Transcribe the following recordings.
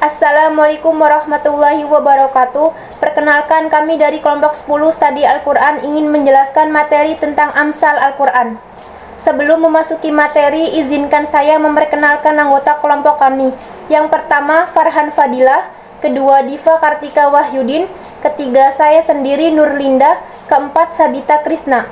Assalamualaikum warahmatullahi wabarakatuh. Perkenalkan, kami dari kelompok 10 Studi Al-Quran ingin menjelaskan materi tentang Amsal Al-Quran. Sebelum memasuki materi, izinkan saya memperkenalkan anggota kelompok kami. Yang pertama, Farhan Fadilah. Kedua, Diva Kartika Wahyudin. Ketiga, saya sendiri Nurlinda. Keempat, Sabita Krisna.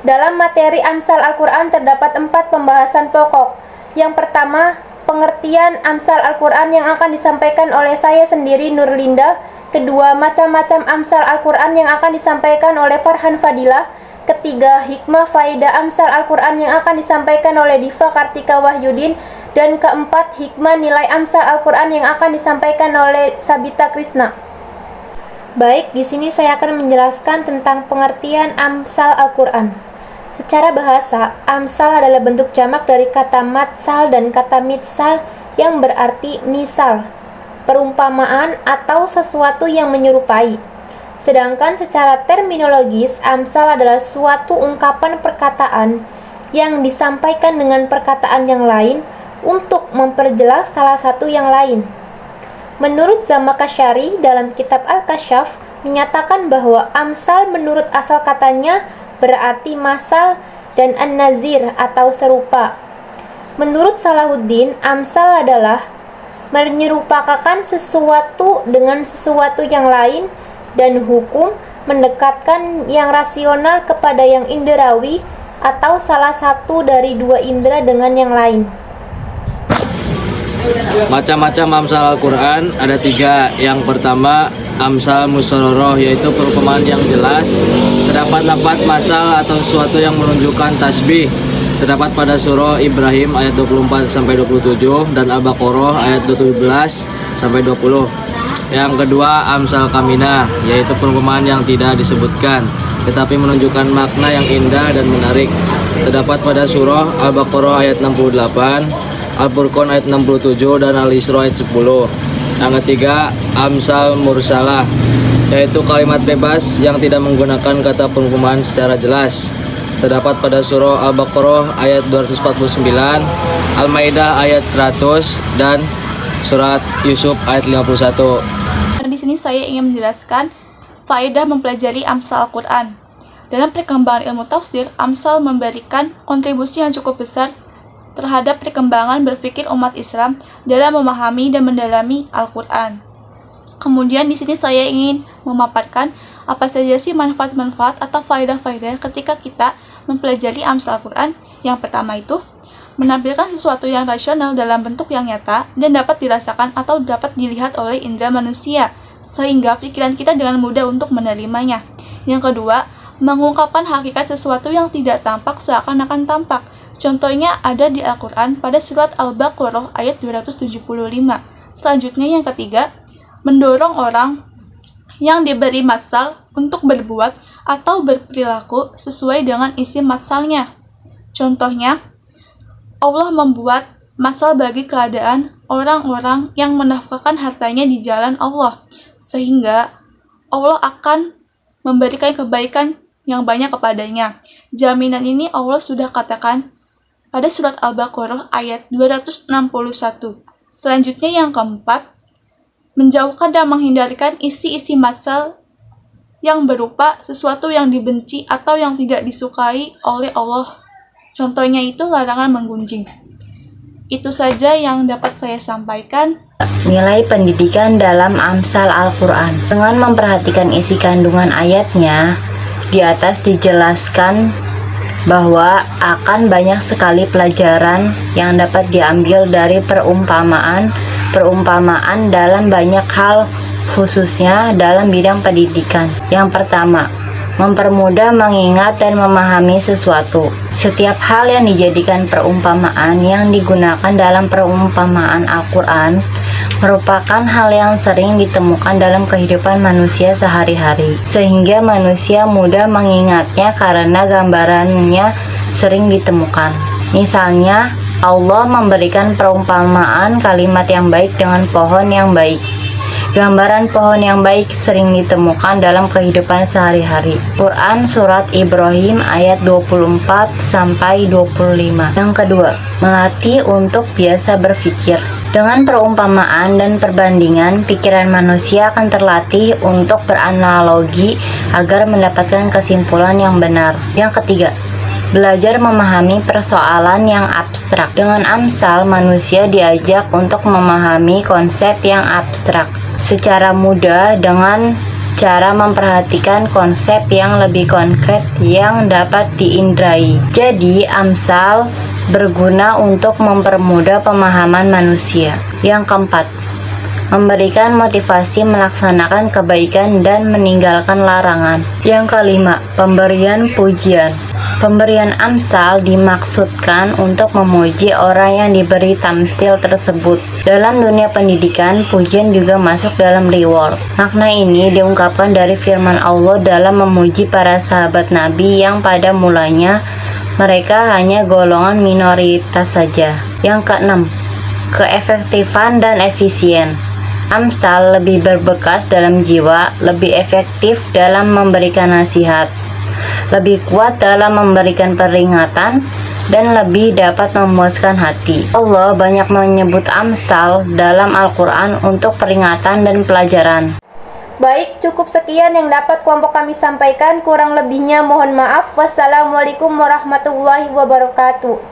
Dalam materi Amsal Al-Quran terdapat 4 pembahasan pokok. Yang pertama, pengertian Amsal Al-Quran yang akan disampaikan oleh saya sendiri Nurlinda. Kedua, macam-macam Amsal Al-Quran yang akan disampaikan oleh Farhan Fadilah. Ketiga, hikmah faedah Amsal Al-Quran yang akan disampaikan oleh Diva Kartika Wahyudin. Dan keempat, hikmah nilai Amsal Al-Quran yang akan disampaikan oleh Sabita Krisna. Baik, di sini saya akan menjelaskan tentang pengertian Amsal Al-Quran. Secara bahasa, amsal adalah bentuk jamak dari kata matsal dan kata mitsal yang berarti misal, perumpamaan atau sesuatu yang menyerupai. Sedangkan secara terminologis, amsal adalah suatu ungkapan perkataan yang disampaikan dengan perkataan yang lain untuk memperjelas salah satu yang lain. Menurut Zamakhsyari dalam kitab Al-Kasyaf menyatakan bahwa amsal menurut asal katanya berarti masal dan an-nazir atau serupa. Menurut Salahuddin, amsal adalah menyerupakan sesuatu dengan sesuatu yang lain, dan hukum mendekatkan yang rasional kepada yang indrawi atau salah satu dari dua indera dengan yang lain. Macam-macam amsal Al-Quran ada 3. Yang pertama, amsal musaroroh, yaitu perumpamaan yang jelas. Terdapat 4 masal atau sesuatu yang menunjukkan tasbih. Terdapat pada surah Ibrahim ayat 24-27 dan Al-Baqarah ayat 17-20. Yang kedua, amsal kamina, yaitu perumpamaan yang tidak disebutkan tetapi menunjukkan makna yang indah dan menarik. Terdapat pada surah Al-Baqarah ayat 68, Al-Furqan ayat 67 dan Al-Isra ayat 10. Yang ketiga, amsal mursalah, yaitu kalimat bebas yang tidak menggunakan kata perumpamaan secara jelas. Terdapat pada surah Al-Baqarah ayat 249, Al-Maidah ayat 100 dan surat Yusuf ayat 51. Di sini saya ingin menjelaskan faedah mempelajari amsal Al-Quran. Dalam perkembangan ilmu tafsir, amsal memberikan kontribusi yang cukup besar terhadap perkembangan berpikir umat Islam dalam memahami dan mendalami Al-Quran. Kemudian di sini saya ingin memaparkan apa saja sih manfaat-manfaat atau faedah-faedah ketika kita mempelajari amsal Al-Quran. Yang pertama itu menampilkan sesuatu yang rasional dalam bentuk yang nyata dan dapat dirasakan atau dapat dilihat oleh indera manusia, sehingga pikiran kita dengan mudah untuk menerimanya. Yang kedua, mengungkapkan hakikat sesuatu yang tidak tampak seakan-akan tampak. Contohnya ada di Al-Quran pada surat Al-Baqarah ayat 275. Selanjutnya yang ketiga, mendorong orang yang diberi matsal untuk berbuat atau berperilaku sesuai dengan isi matsalnya. Contohnya, Allah membuat matsal bagi keadaan orang-orang yang menafkahkan hartanya di jalan Allah, sehingga Allah akan memberikan kebaikan yang banyak kepadanya. Jaminan ini Allah sudah katakan pada surat Al-Baqarah ayat 261. Selanjutnya yang keempat, menjauhkan dan menghindarkan isi-isi matsal yang berupa sesuatu yang dibenci atau yang tidak disukai oleh Allah. Contohnya itu larangan menggunjing. Itu saja yang dapat saya sampaikan. Nilai pendidikan dalam Amsal Al-Quran. Dengan memperhatikan isi kandungan ayatnya, di atas dijelaskan bahwa akan banyak sekali pelajaran yang dapat diambil dari perumpamaan dalam banyak hal, khususnya dalam bidang pendidikan. Yang pertama, mempermudah mengingat dan memahami sesuatu. Setiap hal yang dijadikan perumpamaan yang digunakan dalam perumpamaan Al-Quran merupakan hal yang sering ditemukan dalam kehidupan manusia sehari-hari, sehingga manusia mudah mengingatnya karena gambarannya sering ditemukan. Misalnya, Allah memberikan perumpamaan kalimat yang baik dengan pohon yang baik. Gambaran pohon yang baik sering ditemukan dalam kehidupan sehari-hari. Quran Surat Ibrahim ayat 24-25. Yang kedua, melatih untuk biasa berpikir. Dengan perumpamaan dan perbandingan, pikiran manusia akan terlatih untuk beranalogi agar mendapatkan kesimpulan yang benar. Yang ketiga, belajar memahami persoalan yang abstrak. Dengan amsal, manusia diajak untuk memahami konsep yang abstrak secara mudah dengan cara memperhatikan konsep yang lebih konkret yang dapat diindrai. Jadi, amsal berguna untuk mempermudah pemahaman manusia. Yang keempat, memberikan motivasi melaksanakan kebaikan dan meninggalkan larangan. Yang kelima, pemberian pujian. Pemberian amsal dimaksudkan untuk memuji orang yang diberi tamsil tersebut. Dalam dunia pendidikan, pujian juga masuk dalam reward. Makna ini diungkapkan dari firman Allah dalam memuji para sahabat Nabi yang pada mulanya mereka hanya golongan minoritas saja. Yang keenam, keefektifan dan efisien. Amsal lebih berbekas dalam jiwa, lebih efektif dalam memberikan nasihat, lebih kuat dalam memberikan peringatan, dan lebih dapat memuaskan hati. Allah banyak menyebut amsal dalam Al-Quran untuk peringatan dan pelajaran. Baik, cukup sekian yang dapat kelompok kami sampaikan. Kurang lebihnya mohon maaf. Wassalamualaikum warahmatullahi wabarakatuh.